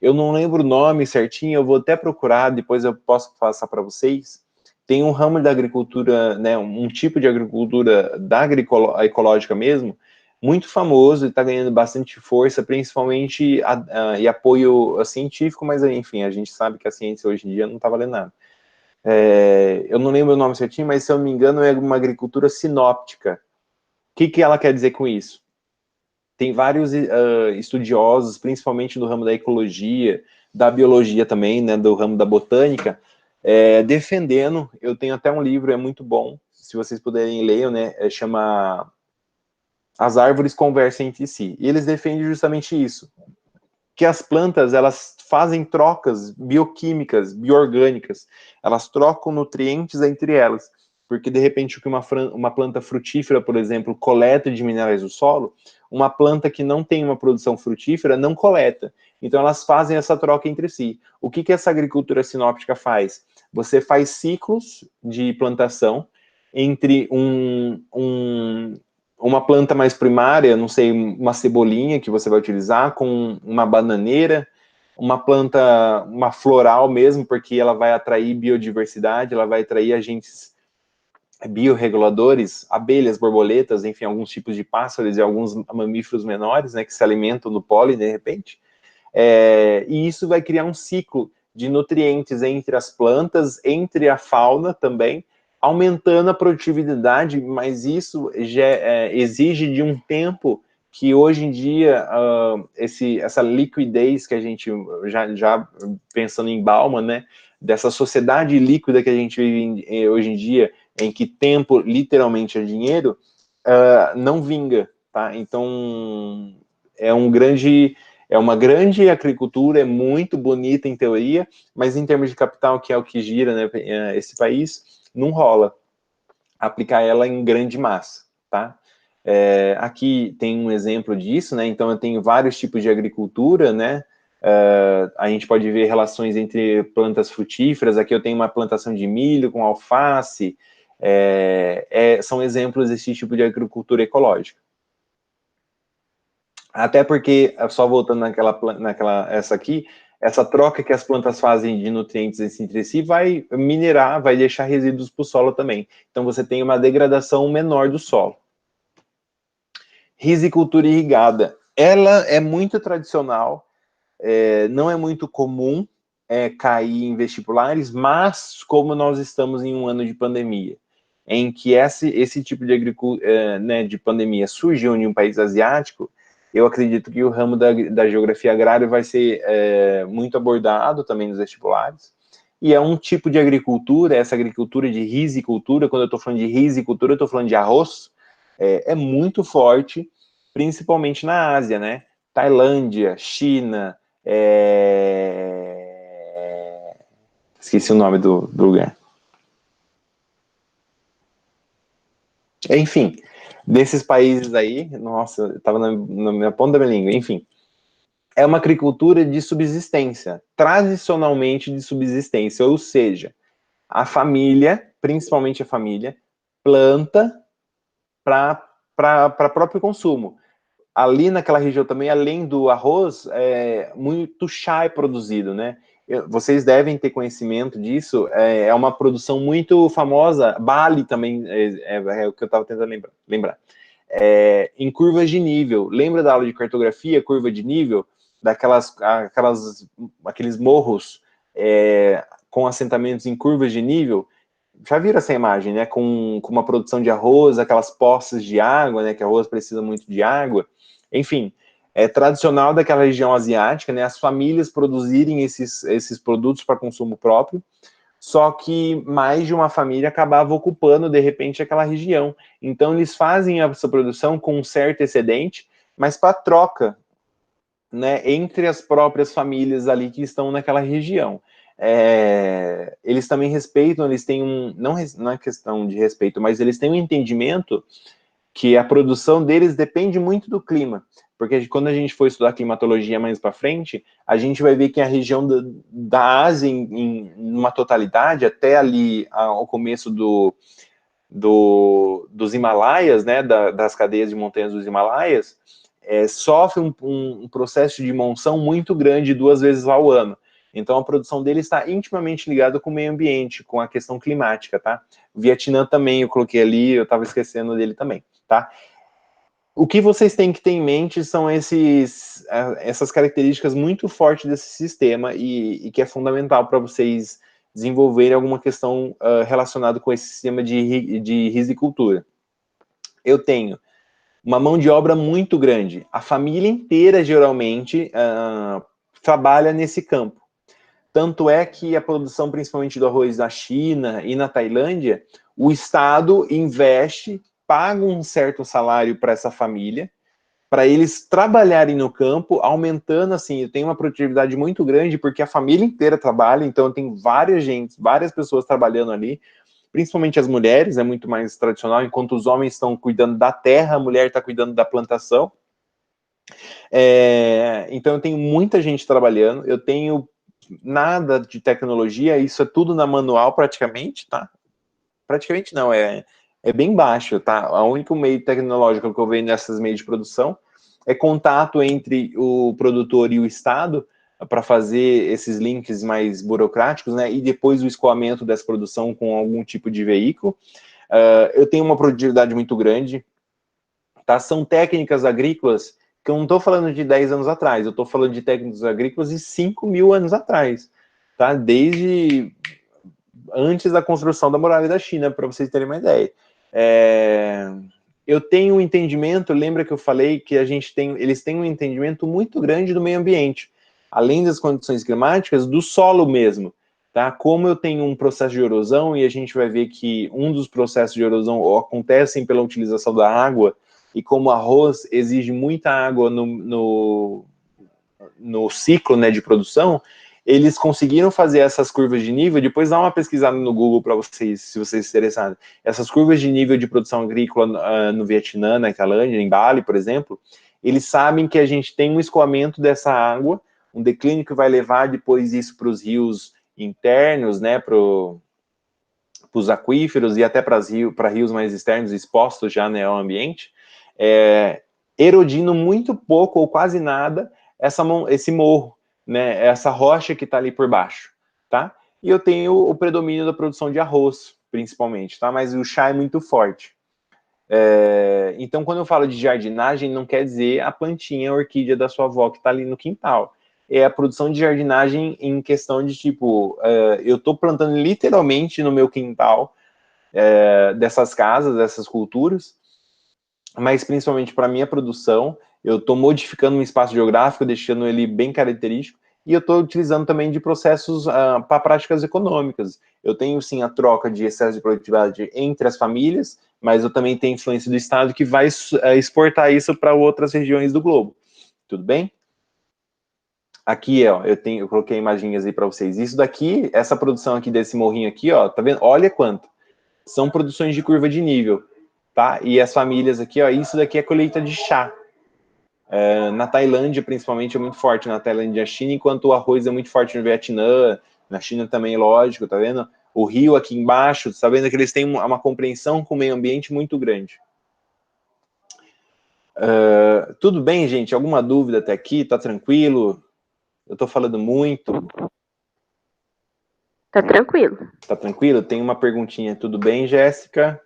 S1: Eu não lembro o nome certinho, eu vou até procurar, depois eu posso passar para vocês. Tem um ramo da agricultura, né, um tipo de agricultura ecológica mesmo, muito famoso e está ganhando bastante força, principalmente e apoio científico, mas enfim, a gente sabe que a ciência hoje em dia não está valendo nada. Eu não lembro o nome certinho, mas se eu não me engano é uma agricultura sinóptica. O que ela quer dizer com isso? Tem vários estudiosos, principalmente do ramo da ecologia, da biologia também, né, do ramo da botânica, defendendo. Eu tenho até um livro, é muito bom, se vocês puderem ler, né? Chama As Árvores Conversam Entre Si. E eles defendem justamente isso, que as plantas, elas fazem trocas bioquímicas, bioorgânicas, elas trocam nutrientes entre elas, porque de repente o que uma planta frutífera, por exemplo, coleta de minerais do solo, uma planta que não tem uma produção frutífera não coleta. Então elas fazem essa troca entre si. O que essa agricultura sinóptica faz? Você faz ciclos de plantação entre uma planta mais primária, não sei, uma cebolinha que você vai utilizar, com uma bananeira, uma planta, uma floral mesmo, porque ela vai atrair biodiversidade, ela vai atrair agentes biorreguladores, abelhas, borboletas, enfim, alguns tipos de pássaros e alguns mamíferos menores, né, que se alimentam do pólen, de repente. E isso vai criar um ciclo de nutrientes entre as plantas, entre a fauna também, aumentando a produtividade, mas isso já exige de um tempo que hoje em dia, essa liquidez que a gente, já pensando em Bauman, né, dessa sociedade líquida que a gente vive hoje em dia, em que tempo literalmente é dinheiro, não vinga, tá? Então, é uma grande agricultura, é muito bonita em teoria, mas em termos de capital, que é o que gira, né, esse país, não rola aplicar ela em grande massa, tá? Aqui tem um exemplo disso, né? Então eu tenho vários tipos de agricultura, né? A gente pode ver relações entre plantas frutíferas. Aqui eu tenho uma plantação de milho com alface. São exemplos desse tipo de agricultura ecológica. Até porque, só voltando essa troca que as plantas fazem de nutrientes entre si vai minerar, vai deixar resíduos para o solo também. Então você tem uma degradação menor do solo. Risicultura irrigada. Ela é muito tradicional, não é muito comum cair em vestibulares, mas como nós estamos em um ano de pandemia, em que esse tipo de pandemia surgiu em um país asiático, eu acredito que o ramo da geografia agrária vai ser muito abordado também nos vestibulares, e é um tipo de agricultura, essa agricultura de risicultura. Quando eu estou falando de risicultura, eu estou falando de arroz, é muito forte, principalmente na Ásia, né? Tailândia, China, esqueci o nome do lugar. Enfim, desses países aí, nossa, estava na minha ponta da minha língua, enfim. É uma agricultura de subsistência, tradicionalmente de subsistência, ou seja, a família, principalmente a família, planta para próprio consumo. Ali naquela região também, além do arroz, muito chá é produzido, né? Vocês devem ter conhecimento disso, é uma produção muito famosa. Bali também é o que eu estava tentando lembrar. Em curvas de nível. Lembra da aula de cartografia, curva de nível? Aqueles morros com assentamentos em curvas de nível? Já viram essa imagem, né? Com uma produção de arroz, aquelas poças de água, né? Que arroz precisa muito de água. Enfim, é tradicional daquela região asiática, né? As famílias produzirem esses produtos para consumo próprio, só que mais de uma família acabava ocupando, de repente, aquela região. Então, eles fazem essa produção com um certo excedente, mas para troca, né, entre as próprias famílias ali que estão naquela região. Eles também respeitam, eles têm não é questão de respeito, mas eles têm um entendimento que a produção deles depende muito do clima, porque quando a gente for estudar climatologia mais para frente, a gente vai ver que a região da Ásia, em uma totalidade, até ali ao começo dos Himalaias, né, das cadeias de montanhas dos Himalaias, sofre um processo de monção muito grande 2 vezes ao ano. Então a produção dele está intimamente ligada com o meio ambiente, com a questão climática, tá? O Vietnã também eu coloquei ali, eu estava esquecendo dele também, tá? O que vocês têm que ter em mente são essas características muito fortes desse sistema e que é fundamental para vocês desenvolverem alguma questão relacionada com esse sistema de risicultura. Eu tenho uma mão de obra muito grande. A família inteira, geralmente, trabalha nesse campo. Tanto é que a produção, principalmente do arroz na China e na Tailândia, o Estado investe, paga um certo salário para essa família, para eles trabalharem no campo, aumentando, assim, eu tenho uma produtividade muito grande, porque a família inteira trabalha, então eu tenho várias pessoas trabalhando ali, principalmente as mulheres, é muito mais tradicional, enquanto os homens estão cuidando da terra, a mulher está cuidando da plantação. Então eu tenho muita gente trabalhando, eu tenho nada de tecnologia, isso é tudo na manual praticamente, tá? Praticamente não, é bem baixo, tá? O único meio tecnológico que eu vejo nessas meios de produção é contato entre o produtor e o Estado para fazer esses links mais burocráticos, né? E depois o escoamento dessa produção com algum tipo de veículo. Eu tenho uma produtividade muito grande, tá? São técnicas agrícolas que eu não estou falando de 10 anos atrás, eu estou falando de técnicas agrícolas de 5.000 anos atrás, tá? Desde antes da construção da muralha da China, para vocês terem uma ideia. Eu tenho um entendimento, lembra que eu falei que eles têm um entendimento muito grande do meio ambiente, além das condições climáticas, do solo mesmo, tá? Como eu tenho um processo de erosão, e a gente vai ver que um dos processos de erosão acontecem pela utilização da água, e como o arroz exige muita água no ciclo, né, de produção, eles conseguiram fazer essas curvas de nível. Depois dá uma pesquisada no Google para vocês, se vocês se interessarem. Essas curvas de nível de produção agrícola no Vietnã, na Tailândia, em Bali, por exemplo, eles sabem que a gente tem um escoamento dessa água, um declínio que vai levar depois isso para os rios internos, né, para os aquíferos e até para rios mais externos, expostos já, né, ao ambiente, erodindo muito pouco ou quase nada esse morro, né, essa rocha que está ali por baixo, tá? E eu tenho o predomínio da produção de arroz, principalmente, tá? Mas o chá é muito forte. Então, quando eu falo de jardinagem, não quer dizer a plantinha, a orquídea da sua avó que está ali no quintal. É a produção de jardinagem em questão de, tipo, eu estou plantando literalmente no meu quintal dessas casas, dessas culturas, mas principalmente para minha produção, eu estou modificando um espaço geográfico, deixando ele bem característico, e eu estou utilizando também de processos para práticas econômicas. Eu tenho, sim, a troca de excesso de produtividade entre as famílias, mas eu também tenho influência do Estado que vai exportar isso para outras regiões do globo. Tudo bem? Aqui, ó, eu coloquei imagens aí para vocês. Isso daqui, essa produção aqui desse morrinho aqui, ó, tá vendo? Olha quanto. São produções de curva de nível, tá? E as famílias aqui, ó, isso daqui é colheita de chá. Na Tailândia, principalmente, é muito forte na Tailândia e na China, enquanto o arroz é muito forte no Vietnã, na China também, lógico, tá vendo? O rio aqui embaixo, tá vendo que eles têm uma compreensão com o meio ambiente muito grande. Tudo bem, gente? Alguma dúvida até aqui? Tá tranquilo? Eu tô falando muito.
S2: Tá tranquilo.
S1: Tá tranquilo? Tem uma perguntinha. Tudo bem, Jéssica?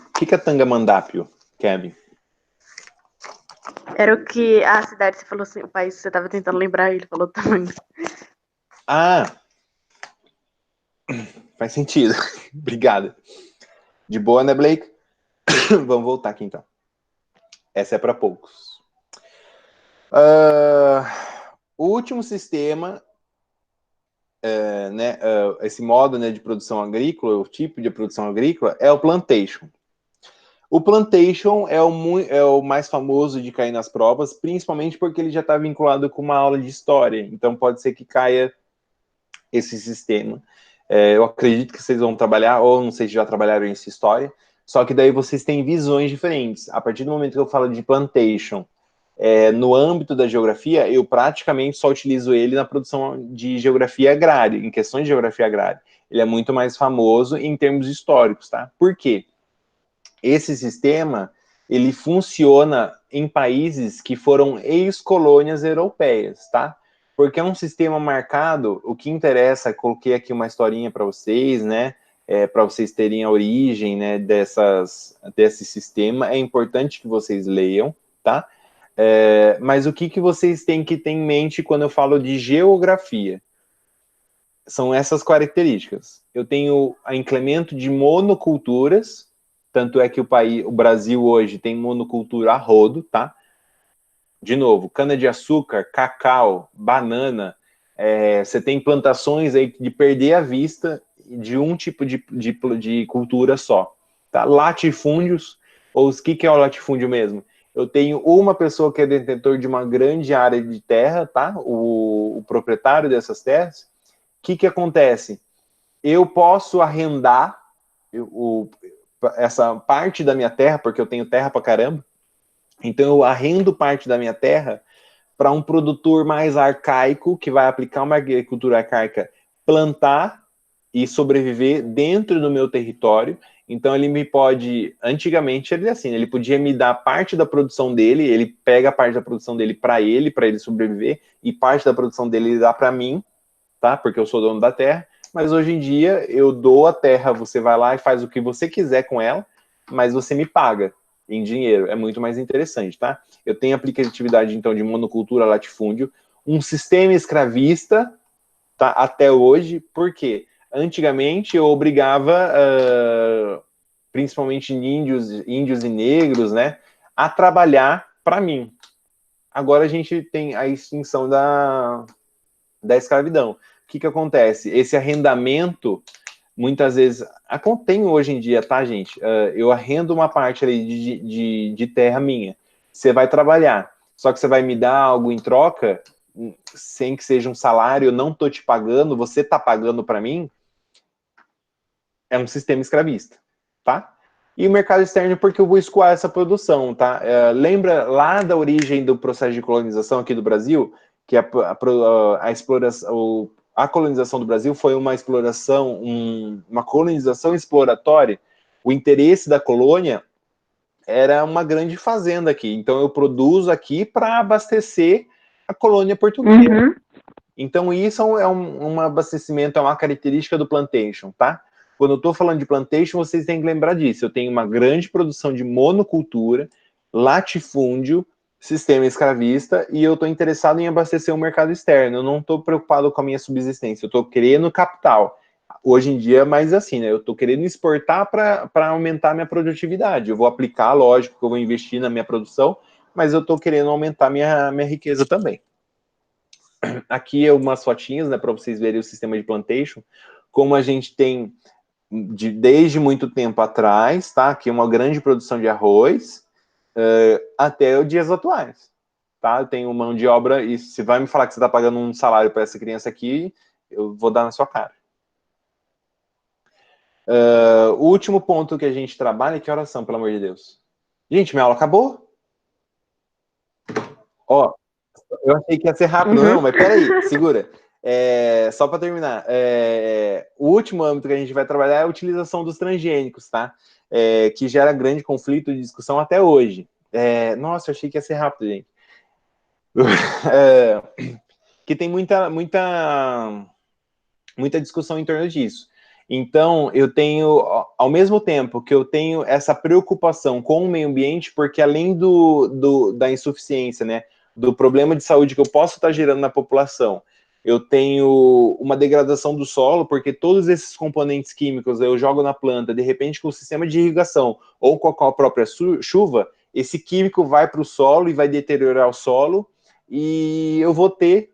S1: O que é Tangamandápio, Kevin?
S2: Era o que a cidade, você falou assim, o país, você tava tentando lembrar, ele falou também.
S1: Ah, faz sentido. Obrigado. De boa, né, Blake? Vamos voltar aqui, então. Essa é para poucos. O último sistema, né, esse modo, né, de produção agrícola, o tipo de produção agrícola, é o plantation. O plantation é o mais famoso de cair nas provas, principalmente porque ele já está vinculado com uma aula de história. Então, pode ser que caia esse sistema. Eu acredito que vocês vão trabalhar, ou não sei se já trabalharam em essa história, só que daí vocês têm visões diferentes. A partir do momento que eu falo de plantation, no âmbito da geografia, eu praticamente só utilizo ele na produção de geografia agrária, em questões de geografia agrária. Ele é muito mais famoso em termos históricos, tá? Por quê? Esse sistema, ele funciona em países que foram ex-colônias europeias, tá? Porque é um sistema marcado, o que interessa, coloquei aqui uma historinha para vocês, né? Para vocês terem a origem, né, desse sistema, é importante que vocês leiam, tá? Mas o que vocês têm que ter em mente quando eu falo de geografia? São essas características. Eu tenho o incremento de monoculturas, tanto é que o Brasil hoje tem monocultura a rodo, tá? de novo, cana-de-açúcar, cacau, banana, você tem plantações aí de perder a vista de um tipo de cultura só, tá? Latifúndios, ou o que é o latifúndio mesmo? Eu tenho uma pessoa que é detentor de uma grande área de terra, tá? O proprietário dessas terras. O que acontece? Eu posso arrendar essa parte da minha terra, porque eu tenho terra pra caramba, então eu arrendo parte da minha terra para um produtor mais arcaico, que vai aplicar uma agricultura arcaica, plantar e sobreviver dentro do meu território. Então ele me pode, antigamente ele assim, ele podia me dar parte da produção dele, ele pega a parte da produção dele para ele sobreviver, e parte da produção dele ele dá para mim, tá? Porque eu sou dono da terra. Mas hoje em dia eu dou a terra, você vai lá e faz o que você quiser com ela, mas você me paga em dinheiro. É muito mais interessante, tá? Eu tenho aplicatividade, então, de monocultura latifúndio, um sistema escravista, tá? Até hoje, por quê? Antigamente eu obrigava, principalmente índios e negros, né, a trabalhar para mim. Agora a gente tem a extinção da escravidão. O que acontece? Esse arrendamento, muitas vezes, tem hoje em dia, tá, gente? Eu arrendo uma parte ali de terra minha. Você vai trabalhar, só que você vai me dar algo em troca, sem que seja um salário, eu não tô te pagando, você tá pagando para mim, é um sistema escravista, tá? E o mercado externo, porque eu vou escoar essa produção, tá? Lembra lá da origem do processo de colonização aqui do Brasil, que a exploração, a colonização do Brasil foi uma exploração, uma colonização exploratória. O interesse da colônia era uma grande fazenda aqui. Então eu produzo aqui para abastecer a colônia portuguesa.
S2: Uhum.
S1: Então isso é um abastecimento, é uma característica do plantation, tá? Quando eu estou falando de plantation, vocês têm que lembrar disso. Eu tenho uma grande produção de monocultura, latifúndio, sistema escravista, e eu estou interessado em abastecer o mercado externo. Eu não estou preocupado com a minha subsistência, eu estou querendo capital. Hoje em dia é mais assim, né? Eu estou querendo exportar para aumentar a minha produtividade. Eu vou aplicar, lógico que eu vou investir na minha produção, mas eu estou querendo aumentar minha riqueza também. Aqui é umas fotinhas, né, para vocês verem o sistema de plantation, como a gente tem desde muito tempo atrás, tá? Aqui é uma grande produção de arroz, até os dias atuais, tá? Eu tenho mão de obra, e se vai me falar que você está pagando um salário para essa criança aqui, eu vou dar na sua cara. O último ponto que a gente trabalha, que oração, pelo amor de Deus. Gente, minha aula acabou? Ó, eu achei que ia ser rápido, não, mas peraí, segura. Só para terminar, o último âmbito que a gente vai trabalhar é a utilização dos transgênicos, tá? Que gera grande conflito e discussão até hoje. Nossa, eu achei que ia ser rápido, gente. Que tem muita discussão em torno disso. Então, eu tenho, ao mesmo tempo que eu tenho essa preocupação com o meio ambiente, porque além da insuficiência, né, do problema de saúde que eu posso estar gerando na população, eu tenho uma degradação do solo, porque todos esses componentes químicos eu jogo na planta, de repente com o sistema de irrigação ou com a própria chuva, esse químico vai para o solo e vai deteriorar o solo, e eu vou ter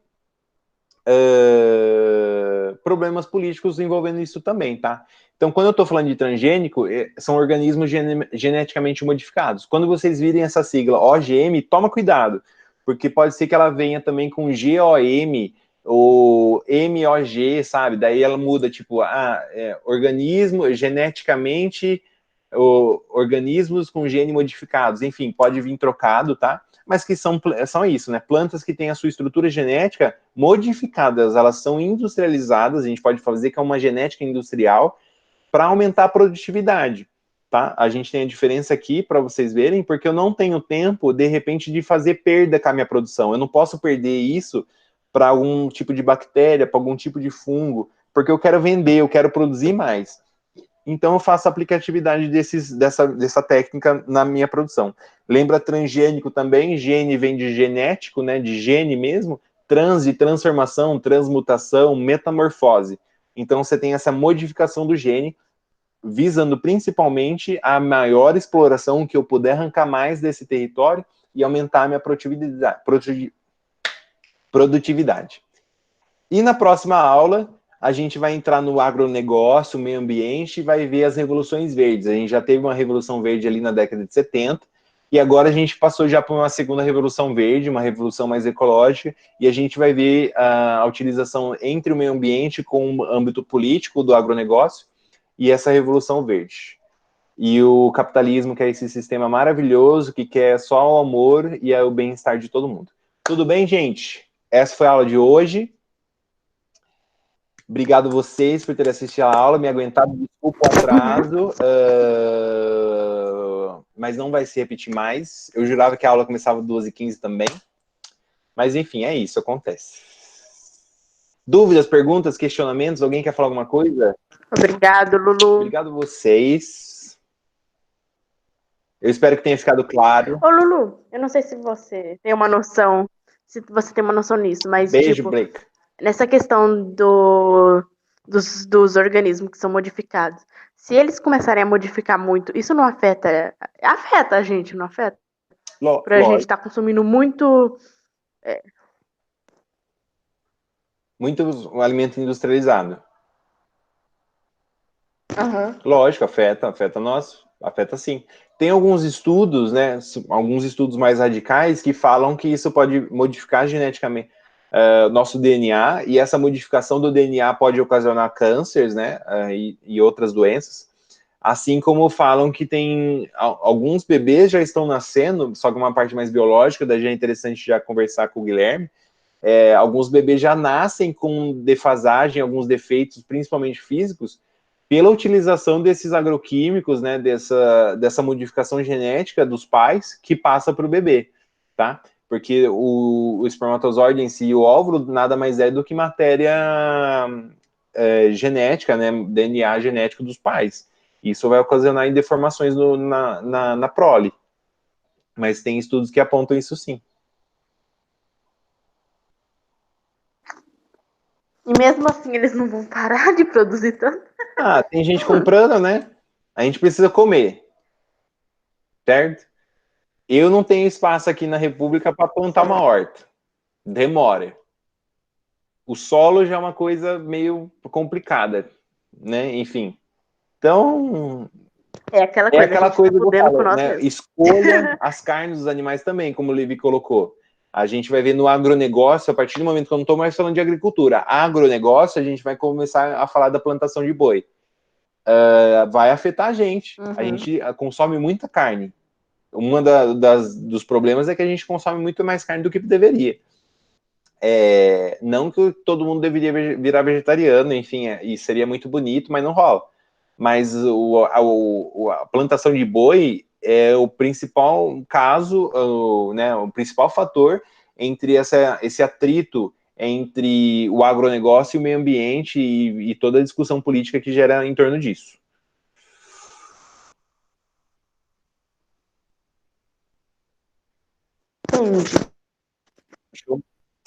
S1: problemas políticos envolvendo isso também, tá? Então, quando eu estou falando de transgênico, são organismos geneticamente modificados. Quando vocês virem essa sigla OGM, toma cuidado, porque pode ser que ela venha também com GOM ou MOG, sabe? Daí ela muda, tipo, organismo geneticamente, organismos com gene modificados. Enfim, pode vir trocado, tá? Mas que são isso, né? Plantas que têm a sua estrutura genética modificadas, elas são industrializadas, a gente pode fazer que é uma genética industrial para aumentar a produtividade, tá? A gente tem a diferença aqui para vocês verem, porque eu não tenho tempo, de repente, de fazer perda com a minha produção. Eu não posso perder isso para algum tipo de bactéria, para algum tipo de fungo, porque eu quero vender, eu quero produzir mais. Então eu faço a aplicatividade dessa técnica na minha produção. Lembra transgênico também? Gene vem de genético, né? De gene mesmo. Trans de transformação, transmutação, metamorfose. Então você tem essa modificação do gene, visando principalmente a maior exploração, que eu puder arrancar mais desse território, e aumentar a minha produtividade. E na próxima aula, a gente vai entrar no agronegócio, meio ambiente, e vai ver as revoluções verdes. A gente já teve uma revolução verde ali na década de 70, e agora a gente passou já por uma segunda revolução verde, uma revolução mais ecológica, e a gente vai ver a utilização entre o meio ambiente com o âmbito político do agronegócio e essa revolução verde. E o capitalismo, que é esse sistema maravilhoso, que quer só o amor e o bem-estar de todo mundo. Tudo bem, gente? Essa foi a aula de hoje. Obrigado vocês por terem assistido a aula, me aguentado, desculpa o atraso, mas não vai se repetir mais. Eu jurava que a aula começava às 2h15 também, mas enfim, é isso, acontece. Dúvidas, perguntas, questionamentos? Alguém quer falar alguma coisa?
S2: Obrigado, Lulu.
S1: Obrigado a vocês. Eu espero que tenha ficado claro.
S2: Ô, Lulu, eu não sei se você tem uma noção, nisso, mas,
S1: Beijo,
S2: tipo,
S1: Blake.
S2: nessa questão dos organismos que são modificados, se eles começarem a modificar muito, isso não afeta a gente, não afeta? Pra gente estar consumindo muito...
S1: Muito alimento industrializado.
S2: Uhum.
S1: Lógico, afeta nós, afeta sim. Tem alguns estudos, né, alguns estudos mais radicais que falam que isso pode modificar geneticamente nosso DNA, e essa modificação do DNA pode ocasionar cânceres, né, e outras doenças, assim como falam que tem alguns bebês já estão nascendo, só que uma parte mais biológica, daí já é interessante já conversar com o Guilherme, alguns bebês já nascem com defasagem, alguns defeitos, principalmente físicos, pela utilização desses agroquímicos, né, dessa modificação genética dos pais que passa para o bebê, tá? Porque o espermatozoide em si, o óvulo, nada mais é do que matéria genética, né, DNA genético dos pais. Isso vai ocasionar deformações na prole. Mas tem estudos que apontam isso sim.
S2: E mesmo assim eles não vão parar de produzir tanto?
S1: Ah, tem gente comprando, né? A gente precisa comer, certo? Eu não tenho espaço aqui na República para plantar uma horta. Demora. O solo já é uma coisa meio complicada, né? Enfim. Então,
S2: É aquela coisa, a gente tá
S1: que eu
S2: fudendo com
S1: falo,
S2: nós
S1: né?
S2: mesmos.
S1: Escolha as carnes dos animais também, como o Levi colocou. A gente vai ver no agronegócio, a partir do momento que eu não estou mais falando de agricultura, agronegócio, a gente vai começar a falar da plantação de boi. Vai afetar a gente.
S2: Uhum.
S1: A gente consome muita carne. Dos problemas é que a gente consome muito mais carne do que deveria. Não que todo mundo deveria virar vegetariano, enfim, e seria muito bonito, mas não rola. Mas a plantação de boi é o principal caso, né, o principal fator entre esse atrito entre o agronegócio e o meio ambiente e toda a discussão política que gera em torno disso.
S2: Entendi.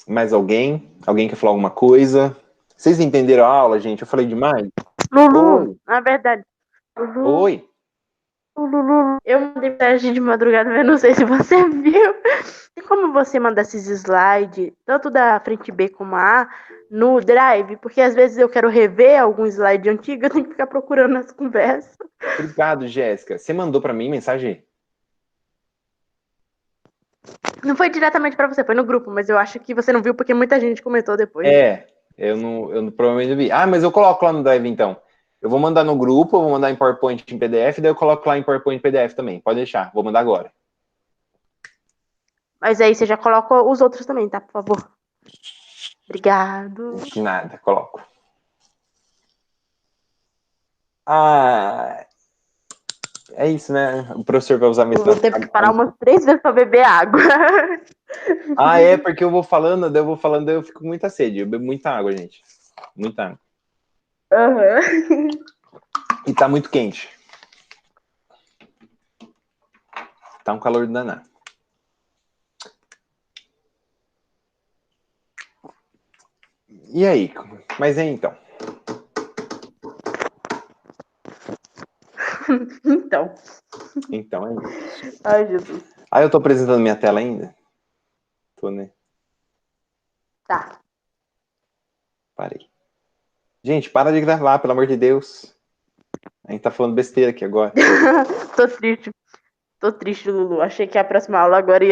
S1: Mais alguém? Alguém quer falar alguma coisa? Vocês entenderam a aula, gente? Eu falei demais?
S2: Lulu,
S1: Oi.
S2: na verdade, Lulu,
S1: Oi.
S2: Lulu, eu mandei mensagem de madrugada, mas não sei se você viu. Tem como você mandar esses slides, tanto da frente B como a A, no Drive? Porque às vezes eu quero rever algum slide antigo, eu tenho que ficar procurando nas conversas.
S1: Obrigado, Jéssica. Você mandou para mim mensagem?
S2: Não foi diretamente pra você, foi no grupo, mas eu acho que você não viu porque muita gente comentou depois.
S1: Eu provavelmente vi. Ah, mas eu coloco lá no Drive então. Eu vou mandar no grupo, eu vou mandar em PowerPoint em PDF, daí eu coloco lá em PowerPoint em PDF também. Pode deixar, vou mandar agora.
S2: Mas aí você já coloca os outros também, tá? Por favor. Obrigado.
S1: De nada, coloco. Ah, é isso, né? O professor vai usar
S2: Eu teve que parar umas 3 vezes pra beber água.
S1: Ah, é, porque eu vou falando, daí eu fico com muita sede. Eu bebo muita água, gente. Muita água.
S2: Uhum.
S1: E tá muito quente. Tá um calor danado. E aí? Mas aí, então?
S2: Então.
S1: Então é isso.
S2: Ai, Jesus.
S1: Ah, eu tô apresentando minha tela ainda? Tô, né?
S2: Tá.
S1: Parei. Gente, para de gravar, pelo amor de Deus. A gente tá falando besteira aqui agora.
S2: Tô triste. Tô triste, Lulu. Achei que a próxima aula agora ia